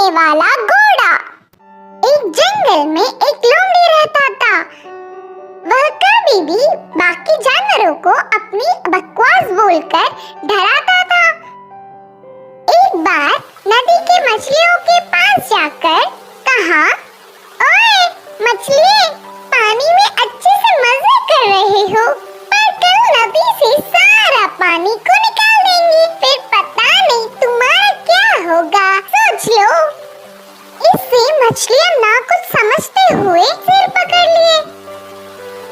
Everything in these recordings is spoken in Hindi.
जानने वाला घोड़ा। एक जंगल में एक लोमड़ी रहता था। वह कभी भी बाकी जानवरों को अपनी बकवास बोलकर डराता था। एक बार नदी की मछलियों के पास जाकर कहा, ओए मछली, पानी में अच्छे से मजे कर रहे हो, पर कल नदी से सारा पानी को निकाल देंगी, फिर पता नहीं तुम्हारा क्या होगा, सोच लो। इससे मछलियां ना कुछ समझते हुए सिर पकड़ लिए।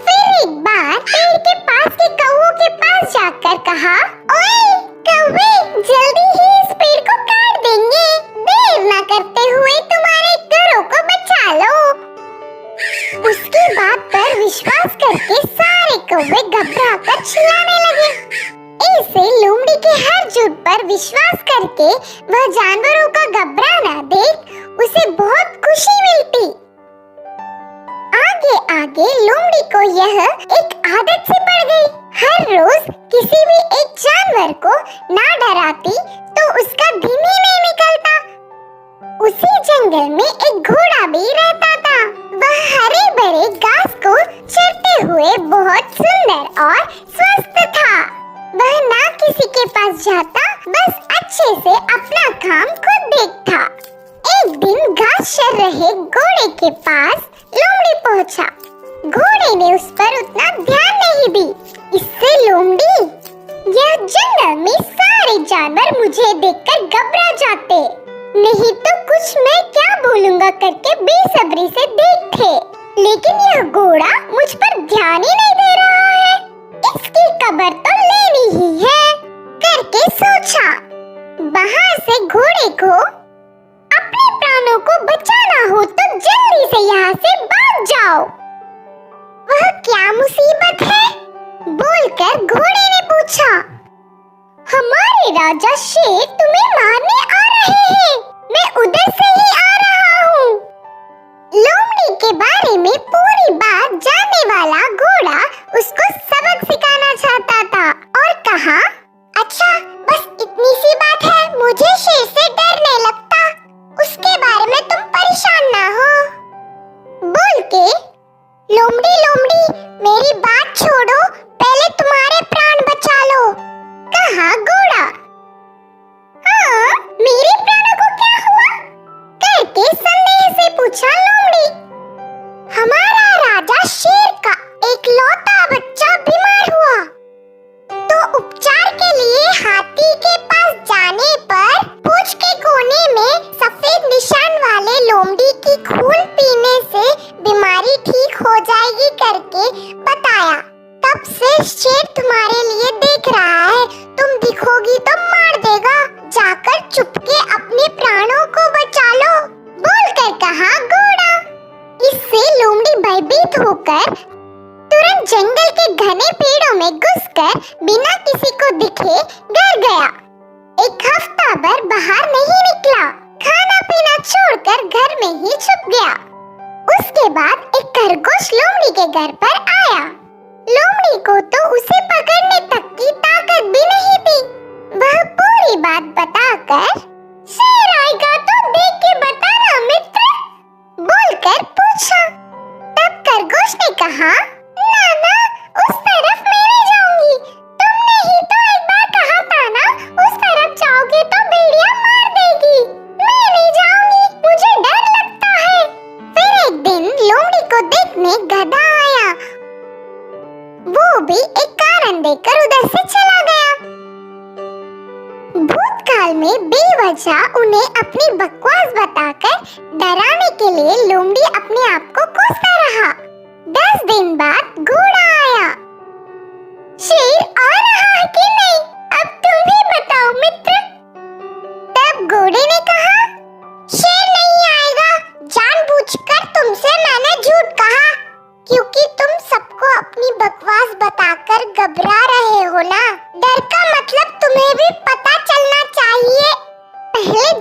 फिर एक बार पेड़ के पास के कौवों के पास जाकर कहा, ओए कौवे, जल्दी ही इस पेड़ को काट देंगे, देर ना करते हुए तुम्हारे घरों को बचा लो। उसकी बात पर विश्वास करके सारे कौवे घबराकर चिल्लाने लगे। ऐसे लोमड़ी के हर झूठ पर विश्वास करके वह जानवरों का घबराना देख उसे बहुत खुशी मिलती। आगे आगे लोमड़ी को यह एक आदत सी पड़ गई। हर रोज किसी भी एक जानवर को ना डराती तो उसका दिन ही नहीं निकलता। उसी जंगल में एक घोड़ा भी रहता था। वह हरे भरे घास को चरते हुए बहुत सुंदर और स्वस्थ था। वह ना किसी के पास जाता, बस अच्छे से अपना काम खुद देखता। एक दिन घास चर रहे घोड़े के पास लोमड़ी पहुंचा। घोड़े ने उस पर उतना ध्यान नहीं दी। इससे लोमड़ी, यह जंगल में सारे जानवर मुझे देखकर घबरा जाते, नहीं तो कुछ मैं क्या बोलूंगा करके बेसब्री से देखते, लेकिन यह घोड़ा मुझ पर ध्यान ही नहीं दे रहा है, इसकी खबर तो लेनी ही है करके सोचा। बाहर से घोड़े को अपने प्राणों को बचाना हो तो जल्दी से यहाँ से भाग जाओ। वह क्या मुसीबत है? बोलकर घोड़े ने पूछा। हमारे राजा शेर तुम्हें मारने आ रहे हैं, मैं उधर से ही आ रहा हूँ। लोमड़ी के बारे में पूरी बात जानने वाला घोड़ा उसको सबक सिखाना चाहता था और कहा, अच्छा बस इतनी सी बात है, मुझे शेर से डर नहीं लगता, उसके बारे में तुम परेशान ना हो। बोल के लोमड़ी लोमड़ी मेरी बात छोड़ो, पहले तुम्हारे प्राण बचा लो, कहा घोड़ा। हाँ, मेरे प्राणों को क्या हुआ? करके संदेह से पूछा लोमड़ी। हमारा राजा शेर का एक लौता बच्चा बीमार हुआ, तो उपचार के लिए हाथी के पास जाने पर पूंछ के कोने में सफेद निशान वाले लोमड़ी की खून पीने से बीमारी ठीक हो जाएगी करके बताया। तब से शेर तुम्हारे लिए देख रहा है, तुम दिखोगी तो मार देगा, जाकर चुपके अपने प्राणों को बचा लो, बोलकर कहा घोड़ा। इससे लोमड़ी भयभीत होकर तुरंत जंगल के घने पेड़ों में घुसकर बिना किसी को दिखे घर गया। एक हफ्ता भर बाहर नहीं निकला, खाना पीना छोड़कर घर में ही छुप गया। उसके बाद एक खरगोश लोमड़ी के घर पर आया। लोमड़ी को तो उसे पकड़ने तक की ताकत भी नहीं थी। वह पूरी बात बताकर, शेर आएगा तो देख के बताना मित्र, बोलकर पूछा। तब खरगोश ने कहा, ना ना, उस तरफ मैं नहीं जाऊंगी, तुमने ही तो एक बार कहा था ना, उस तरफ जाओगे तो भेड़िया मार देगी, मैं नहीं जाऊंगी, मुझे डर लगता है। फिर एक दिन लोमड़ी को देखने गधा आया, वो भी एक कारण देकर उधर से चला गया। भूतकाल में बेवजह उन्हें अपनी बकवास बताकर डराने के लिए लोमड़ी अपने आप को कोसता रहा। 10 दिन बाद घोड़ा आया। शेर आ रहा है कि नहीं, अब तुम ही बताओ मित्र। तब घोड़े ने कहा, शेर नहीं आएगा, जानबूझकर तुमसे मैंने झूठ कहा, क्योंकि तुम सबको अपनी बकवास बताकर घबरा रहे हो ना। डर का मतलब तुम्हें भी पता चलना चाहिए, पहले